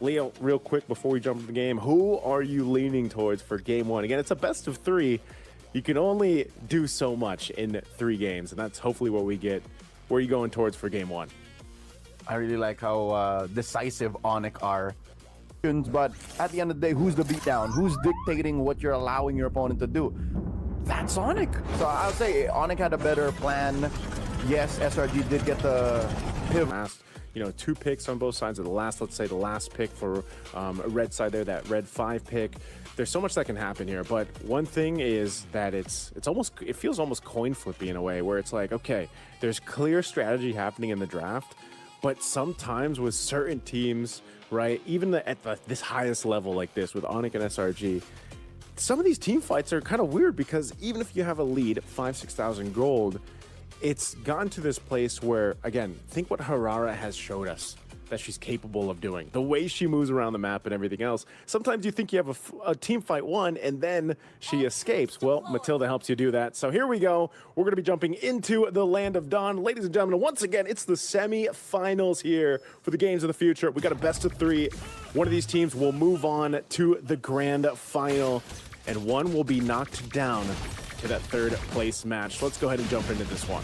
Leo, real quick before we jump into the game, who are you leaning towards for game one? Again, it's a best of three. You can only do so much in 3 games, and that's hopefully what we get. Where are you going towards for game one? I really like how decisive ONIC are. But at the end of the day, who's the beatdown? Who's dictating what you're allowing your opponent to do? That's ONIC. So I'll say ONIC had a better plan. Yes, SRG did get the pivot. 2 picks on both sides of the last, let's say the last pick for a red side there, that red 5 pick. There's so much that can happen here, but one thing is that it feels almost coin flippy in a way, where it's like, okay, there's clear strategy happening in the draft, but sometimes with certain teams, right, even at this highest level like this with ONIC and SRG, some of these team fights are kind of weird, because even if you have a lead, 5,000-6,000 gold, it's gotten to this place where, again, think what Harara has showed us that she's capable of doing. The way she moves around the map and everything else. Sometimes you think you have a team fight won, and then she escapes. Well, Matilda helps you do that. So here we go. We're going to be jumping into the Land of Dawn. Ladies and gentlemen, once again, it's the semi-finals here for the games of the future. We got a best of 3. One of these teams will move on to the grand final, and one will be knocked down to that 3rd place match. So let's go ahead and jump into this one.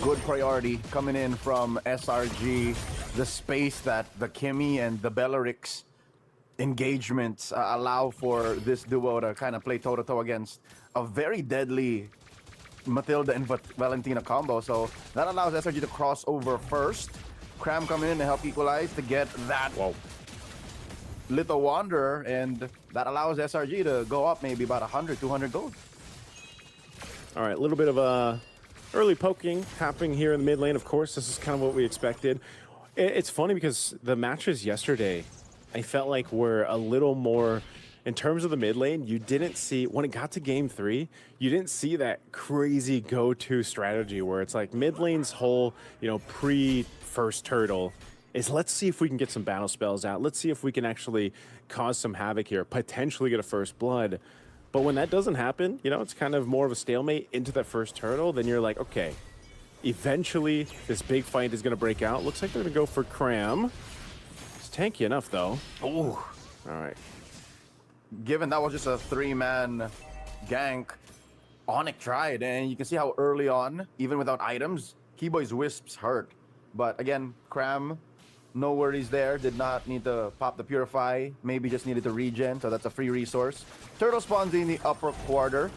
Good priority coming in from SRG. The space that the Kimmy and the Bellarix engagements allow for this duo to kind of play toe-to-toe against a very deadly Matilda and Valentina combo. So that allows SRG to cross over first. Cram coming in to help equalize to get that little Wanderer, and that allows SRG to go up maybe about 100, 200 gold. All right, a little bit of a early poking happening here in the mid lane. Of course, this is kind of what we expected. It's funny because the matches yesterday, I felt like were a little more, in terms of the mid lane, you didn't see, when it got to game 3, you didn't see that crazy go-to strategy where it's like mid lane's whole, pre-first turtle is, let's see if we can get some battle spells out. Let's see if we can actually cause some havoc here, potentially get a first blood. But when that doesn't happen, it's kind of more of a stalemate into that first turtle. Then you're like, okay, eventually this big fight is going to break out. Looks like they're going to go for Cram. It's tanky enough, though. Oh, all right. Given that was just a 3-man gank, ONIC tried, and you can see how early on, even without items, Keyboy's Wisps hurt. But again, Cram, no worries there. Did not need to pop the Purify. Maybe just needed to regen, so that's a free resource. Turtle spawns in the upper quarter.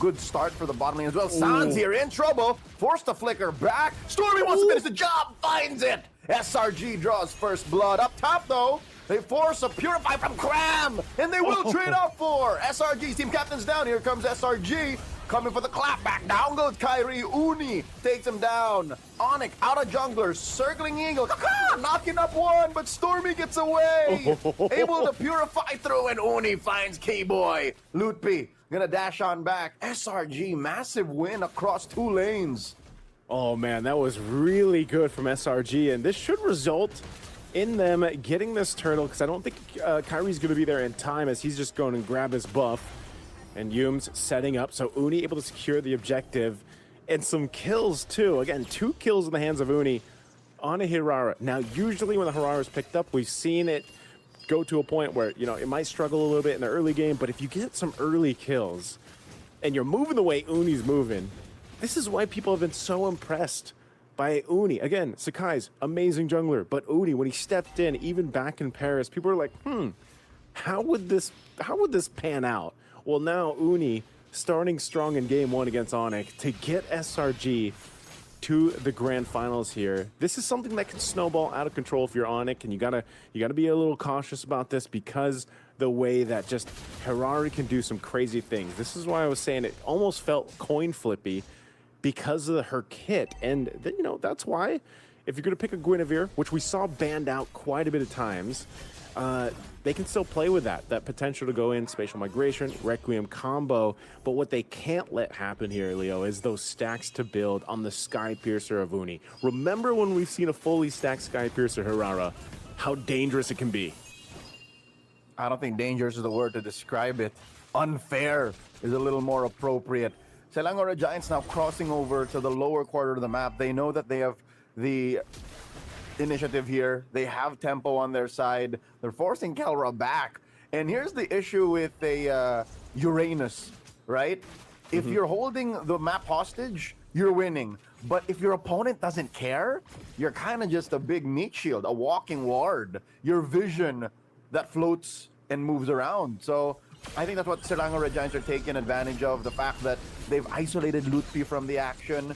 Good start for the bottom lane as well. Sans here in trouble. Forced to flicker back. Stormy wants to finish the job. Finds it. SRG draws first blood. Up top, though, they force a Purify from Cram, and they will trade off for SRG's team captain's down. Here comes SRG. Coming for the clapback. Down goes Kairi. Uni takes him down. ONIC out of jungler. Circling Eagle. Knocking up one, but Stormy gets away. Able to purify through, and Uni finds K-Boy. Lootpi gonna dash on back. SRG, massive win across 2 lanes. Oh, man, that was really good from SRG, and this should result in them getting this turtle, because I don't think Kairi's going to be there in time, as he's just going to grab his buff. And Yum's setting up, so Uni able to secure the objective, and some kills too. Again, 2 kills in the hands of Uni on a Harara. Now, usually when the Harara is picked up, we've seen it go to a point where, it might struggle a little bit in the early game, but if you get some early kills, and you're moving the way Uni's moving, this is why people have been so impressed by Uni. Again, Sakai's amazing jungler, but Uni, when he stepped in, even back in Paris, people are like, how would this pan out? Well, now Uni starting strong in game 1 against ONIC to get SRG to the grand finals here. This is something that can snowball out of control if you're ONIC, and you gotta be a little cautious about this, because the way that just Harari can do some crazy things. This is why I was saying it almost felt coin flippy because of her kit, and then that's why if you're gonna pick a Guinevere, which we saw banned out quite a bit of times, they can still play with that potential to go in spatial migration, Requiem combo. But what they can't let happen here, Leo, is those stacks to build on the Sky Piercer of Uni. Remember when we've seen a fully stacked Sky Piercer Harara, how dangerous it can be. I don't think dangerous is the word to describe it. Unfair is a little more appropriate. Selangor Giants now crossing over to the lower quarter of the map. They know that they have the initiative here. They have tempo on their side. They're forcing Kelra back. And here's the issue with a Uranus, right? If you're holding the map hostage, you're winning. But if your opponent doesn't care, you're kind of just a big meat shield, a walking ward. Your vision that floats and moves around. So I think that's what Srg Red Giants are taking advantage of. The fact that they've isolated Lutpi from the action.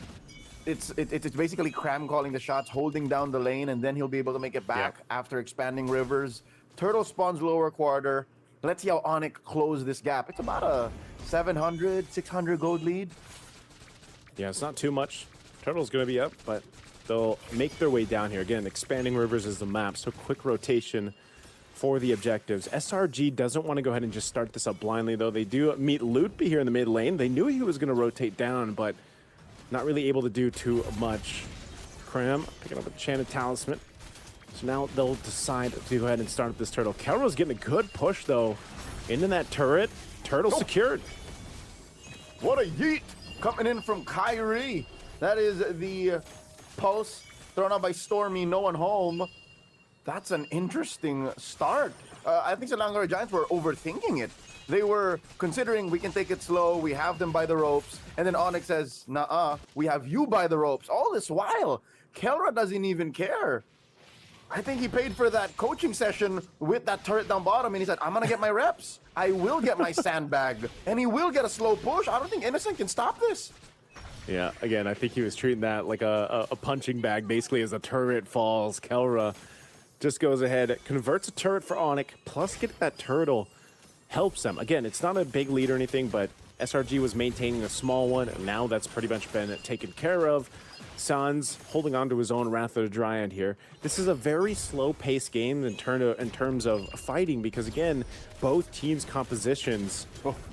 It's basically Cram calling the shots, holding down the lane, and then he'll be able to make it back after expanding rivers. Turtle spawns lower quarter. Let's see how ONIC close this gap. It's about a 700, 600 gold lead. Yeah, it's not too much. Turtle's going to be up, but they'll make their way down here. Again, expanding rivers is the map, so quick rotation for the objectives. SRG doesn't want to go ahead and just start this up blindly, though. They do meet Lutpi here in the mid lane. They knew he was going to rotate down, but not really able to do too much. Cram picking up a Enchanted Talisman. So now they'll decide to go ahead and start up this turtle. Kelro's getting a good push, though, into that turret. Turtle secured. What a yeet coming in from Kairi. That is the pulse thrown out by Stormy, no one home. That's an interesting start. I think the Srg Giants were overthinking it. They were considering we can take it slow, we have them by the ropes, and then ONIC says, nah, we have you by the ropes. All this while, Kelra doesn't even care. I think he paid for that coaching session with that turret down bottom, and he said, I'm gonna get my reps. I will get my sandbag, and he will get a slow push. I don't think Innocent can stop this. Yeah, again, I think he was treating that like a punching bag, basically, as a turret falls. Kelra just goes ahead, converts a turret for ONIC, plus getting that turtle helps them. Again, it's not a big lead or anything, but SRG was maintaining a small one, and now that's pretty much been taken care of. Sans holding on to his own Wrath of the Dryad here. This is a very slow-paced game in terms of fighting, because again, both teams' compositions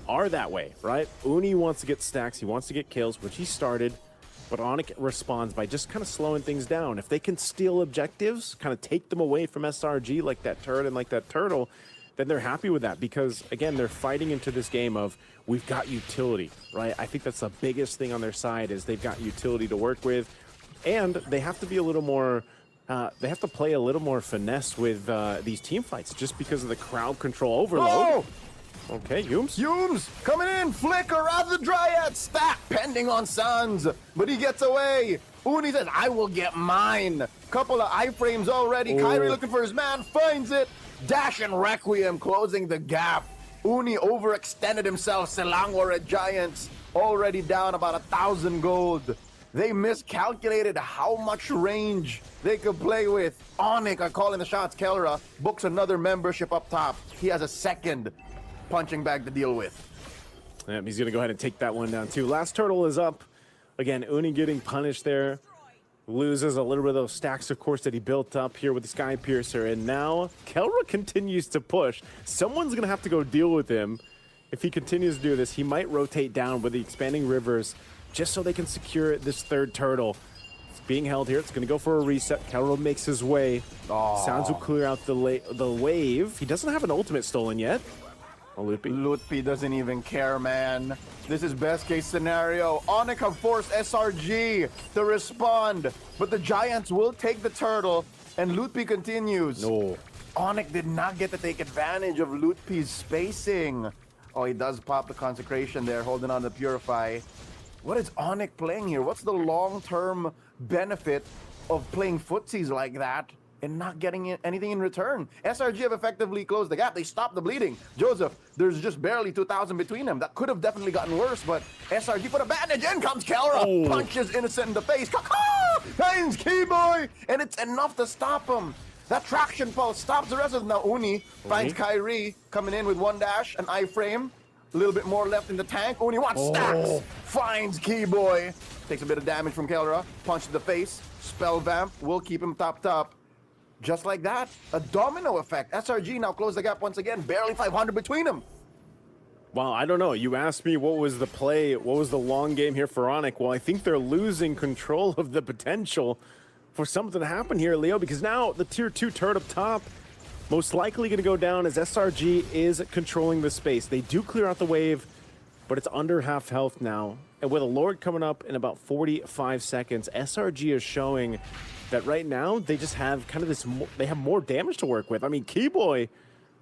are that way, right? Uni wants to get stacks, he wants to get kills, which he started, but ONIC responds by just kind of slowing things down. If they can steal objectives, kind of take them away from SRG like that turret and like that turtle, then they're happy with that, because again, they're fighting into this game of we've got utility, right? I think that's the biggest thing on their side, is they've got utility to work with, and they have to be a little more they have to play a little more finesse with these team fights, just because of the crowd control overload. Oh! Okay, Yums. Yums coming in, flicker out the Dryad, stack pending on Sans, but he gets away. Uni says, I will get mine. Couple of iframes already. Kairi looking for his man, finds it. Dash and Requiem closing the gap. Uni overextended himself. Srg Red Giants already down about 1,000 gold. They miscalculated how much range they could play with. ONIC are calling the shots. Kelra books another membership up top. He has a second punching bag to deal with. Yeah, he's going to go ahead and take that one down too. Last turtle is up. Again, Uni getting punished there. Loses a little bit of those stacks, of course, that he built up here with the Sky Piercer. And now Kelra continues to push. Someone's going to have to go deal with him. If he continues to do this, he might rotate down with the expanding rivers just so they can secure this third turtle. It's being held here. It's going to go for a reset. Kelra makes his way. Sounds will clear out the wave. He doesn't have an ultimate stolen yet. Oh, Lutpi doesn't even care, man. This is best case scenario. ONIC have forced SRG to respond, but the Giants will take the turtle, and Lutpi continues. No. ONIC did not get to take advantage of Lutpi's spacing. Oh, he does pop the consecration there, holding on to Purify. What is ONIC playing here? What's the long-term benefit of playing footsies like that and not getting anything in return? SRG have effectively closed the gap. They stopped the bleeding. Joseph, there's just barely 2,000 between them. That could have definitely gotten worse, but SRG put a bandage. In comes Kelra. Punches Innocent in the face. Finds Keyboy, and it's enough to stop him. That traction pulse stops the rest of them. Now Uni finds Kairi coming in with one dash, an iframe. A little bit more left in the tank. Uni wants stacks. Finds Keyboy. Takes a bit of damage from Kelra. Punch to the face. Spell Vamp will keep him top. Just like that, a domino effect. SRG now close the gap once again. Barely 500 between them. Well, I don't know. You asked me what was the play, what was the long game here for ONIC. Well, I think they're losing control of the potential for something to happen here, Leo, because now the tier 2 turret up top most likely going to go down as SRG is controlling the space. They do clear out the wave, but it's under half health now. And with a Lord coming up in about 45 seconds, SRG is showing that right now they just have kind of this, they have more damage to work with. I mean, Keyboy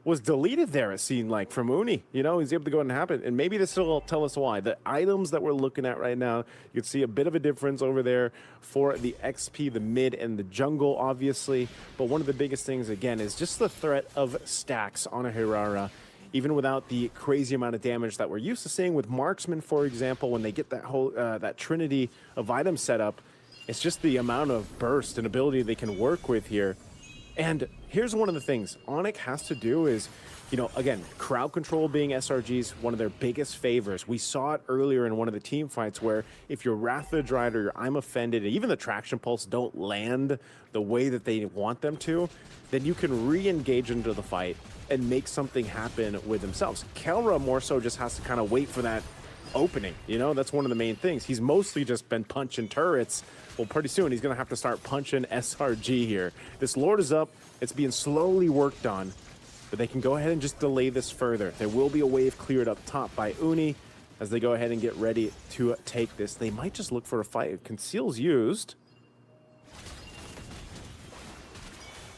was deleted there, it seemed like, from Uni. You know, he's able to go and happen. And maybe this will tell us why. The items that we're looking at right now, you can see a bit of a difference over there for the XP, the mid, and the jungle, obviously. But one of the biggest things, again, is just the threat of stacks on a Hirara. Even without the crazy amount of damage that we're used to seeing with Marksman, for example, when they get that whole that trinity of items set up, it's just the amount of burst and ability they can work with here. And here's one of the things ONIC has to do is, you know, again, crowd control being SRG's one of their biggest favors. We saw it earlier in one of the team fights where if your Wrath of the Dryad or your I'm Offended, and even the Traction Pulse don't land the way that they want them to, then you can re-engage into the fight and make something happen with themselves. Kelra more so just has to kind of wait for that opening, you know? That's one of the main things. He's mostly just been punching turrets. Well, pretty soon he's going to have to start punching SRG here. This Lord is up. It's being slowly worked on, but they can go ahead and just delay this further. There will be a wave cleared up top by Uni as they go ahead and get ready to take this. They might just look for a fight. Conceal's used.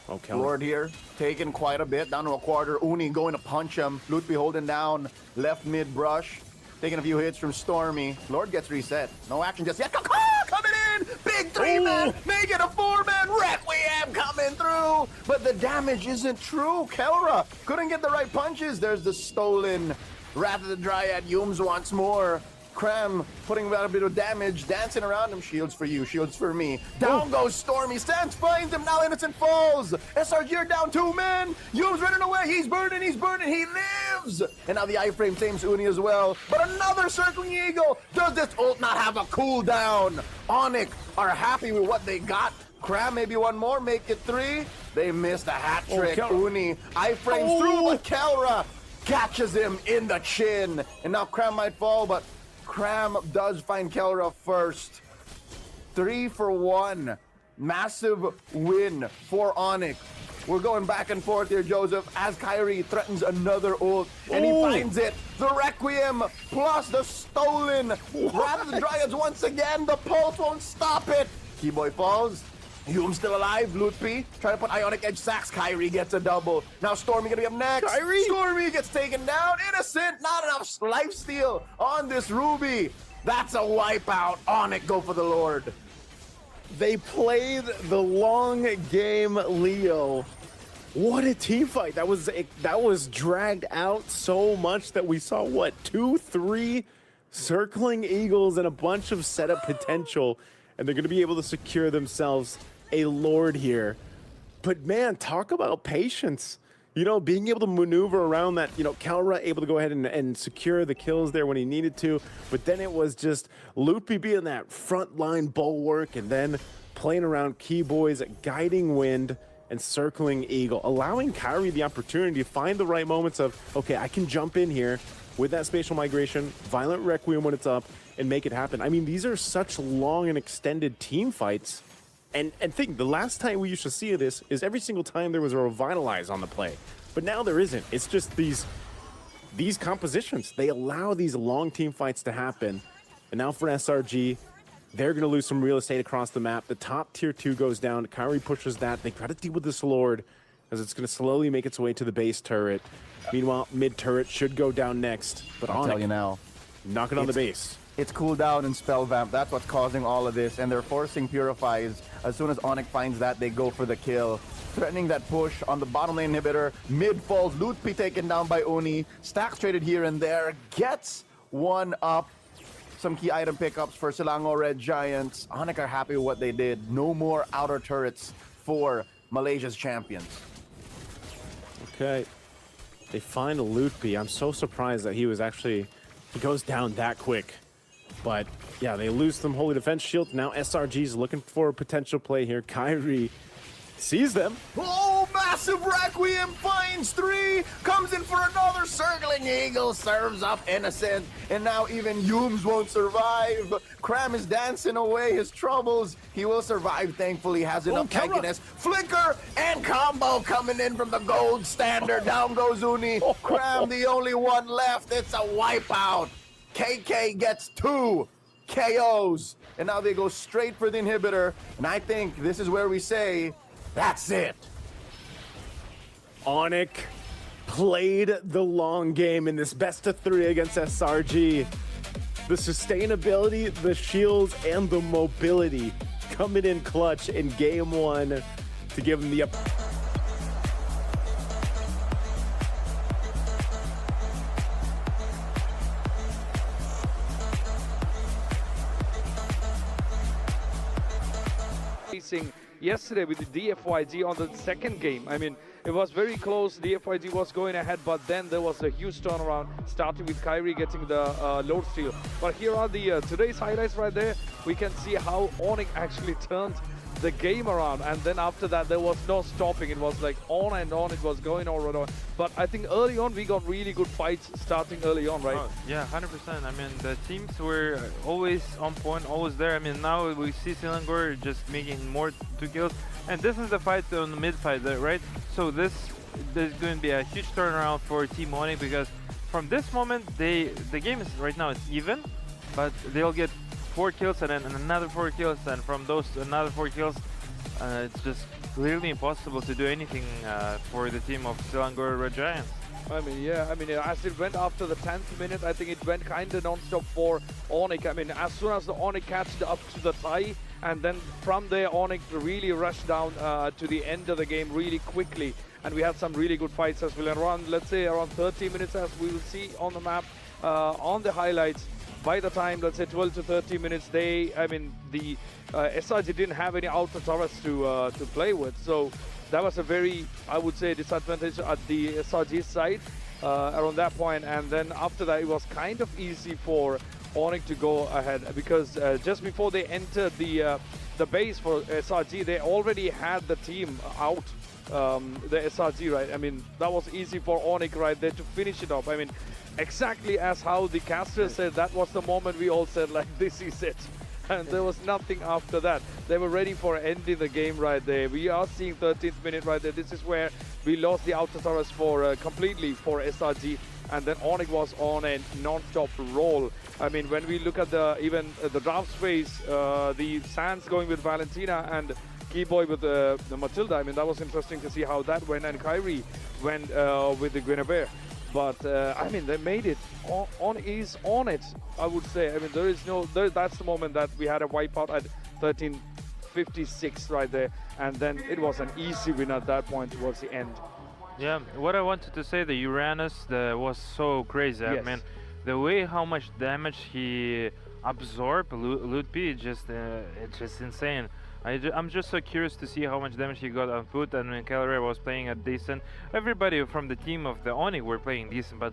Okay. Lord here, taking quite a bit, down to a quarter. Uni going to punch him. Lutfi holding down, left mid brush. Taking a few hits from Stormy. Lord gets reset. No action just yet. Coming in! Big three-man! Make it a four-man! Requiem coming through! But the damage isn't true. Kelra couldn't get the right punches. There's the stolen Wrath of the Dryad. Yums once more. Cram putting about a bit of damage, dancing around him. Shields for you, shields for me. Down goes Stormy. Stance finds him. Now Innocent falls. SRG are down 2 men. Yum's running away. He's burning. He lives. And now the iframe saves Uni as well. But another circling eagle. Does this ult not have a cooldown? ONIC are happy with what they got. Cram maybe one more, make it 3. They missed a hat trick. Uni iframes through, but Kelra catches him in the chin. And now Cram might fall, but Cram does find Kelra first. 3 for 1. Massive win for ONIC. We're going back and forth here, Joseph, as Kairi threatens another ult, and he finds it. The Requiem plus the stolen Wrath of the Dryads once again. The pulse won't stop it. Keyboy falls. Hume's still alive. Lutfi trying to put Ionic Edge sacks. Kairi gets a double. Now Stormy gonna be up next. Kairi! Stormy gets taken down. Innocent. Not enough lifesteal on this Ruby. That's a wipeout. ONIC go for the Lord. They played the long game, Leo. What a team fight. That was dragged out so much that we saw, what, 2, 3 circling eagles and a bunch of setup potential, and they're going to be able to secure themselves a Lord here. But man, talk about patience. You know, being able to maneuver around that, you know, Kelra able to go ahead and secure the kills there when he needed to. But then it was just Lutfi being that front line bulwark and then playing around Keyboy's guiding wind and circling eagle, allowing Kairi the opportunity to find the right moments of, okay, I can jump in here with that spatial migration, violent requiem when it's up, and make it happen. I mean, these are such long and extended team fights. And think, the last time we used to see this is every single time there was a revitalize on the play. But now there isn't. It's just these compositions. They allow these long team fights to happen. And now for SRG, they're going to lose some real estate across the map. The top tier 2 goes down. Kairi pushes that. They try to deal with this Lord as it's going to slowly make its way to the base turret. Meanwhile, mid turret should go down next. But I'll tell you now, knocking on the base. It's cooldown and spell vamp. That's what's causing all of this, and they're forcing purifies. As soon as ONIC finds that, they go for the kill. Threatening that push on the bottom lane inhibitor. Mid falls, Lutfi taken down by Uni. Stacks traded here and there. Gets one up. Some key item pickups for Selangor Red Giants. ONIC are happy with what they did. No more outer turrets for Malaysia's champions. Okay. They find Lutfi. I'm so surprised that he goes down that quick. But yeah, they lose some holy defense shield. Now SRG's looking for a potential play here. Kairi sees them. Oh, massive Requiem finds 3. Comes in for another circling eagle. Serves up Innocent. And now even Yums won't survive. Cram is dancing away his troubles. He will survive, thankfully. Has enough tankiness. Flicker and combo coming in from the gold standard. Down goes Uni. Cram the only one left. It's a wipeout. KK gets 2. KOs. And now they go straight for the inhibitor. And I think this is where we say, that's it. ONIC played the long game in this best of 3 against SRG. The sustainability, the shields, and the mobility coming in clutch in game 1 to give them the yesterday with the DFYG on the second game. I mean, it was very close. DFYG was going ahead, but then there was a huge turnaround, starting with Kairi getting the load steal. But here are the today's highlights right there. We can see how ONIC actually turned the game around, and then after that there was no stopping. It was like on and on, it was going on and on. But I think early on we got really good fights starting early on, right? Oh, yeah, 100%. I mean, the teams were always on point, always there. I mean, now we see Selangor just making more 2 kills, and this is the fight on the mid fight there, right? So there's going to be a huge turnaround for Team ONIC, because from this moment the game is right now it's even, but they'll get 4 kills and then another 4 kills, and from those another 4 kills, it's just clearly impossible to do anything for the team of Selangor Red Giants. I mean, yeah, I mean, as it went after the 10th minute, I think it went kind of non-stop for ONIC. I mean, as soon as the ONIC catched up to the tie, and then from there, ONIC really rushed down to the end of the game really quickly. And we had some really good fights as well. And around, let's say, around 30 minutes, as we will see on the map, on the highlights, by the time, let's say, 12 to 30 minutes, the SRG didn't have any outer turrets to play with. So that was a very, I would say, disadvantage at the SRG side around that point. And then after that, it was kind of easy for ONIC to go ahead, because just before they entered the base for SRG, they already had the team out, the SRG, right? I mean, that was easy for ONIC right there to finish it off. I mean, exactly as how the caster said, that was the moment we all said, like, this is it. And there was nothing after that. They were ready for ending the game right there. We are seeing 13th minute right there. This is where we lost the outer turrets for completely for SRG, and then ONIC was on a non-stop roll. I mean, when we look at even the draft phase, the Sands going with Valentina and Keyboy with the Matilda, I mean, that was interesting to see how that went, and Kairi went with the Guinevere. But I mean, they made it on it, I would say. I mean, there is no, that's the moment that we had a wipeout at 13:56 right there, and then it was an easy win at that point towards the end. Yeah, what I wanted to say, the Uranus was so crazy. Yes. I mean, the way how much damage he absorbed, Loot P, it's just insane. I'm just so curious to see how much damage he got on foot, and when Calera was playing at decent, everybody from the team of the ONIC were playing decent, but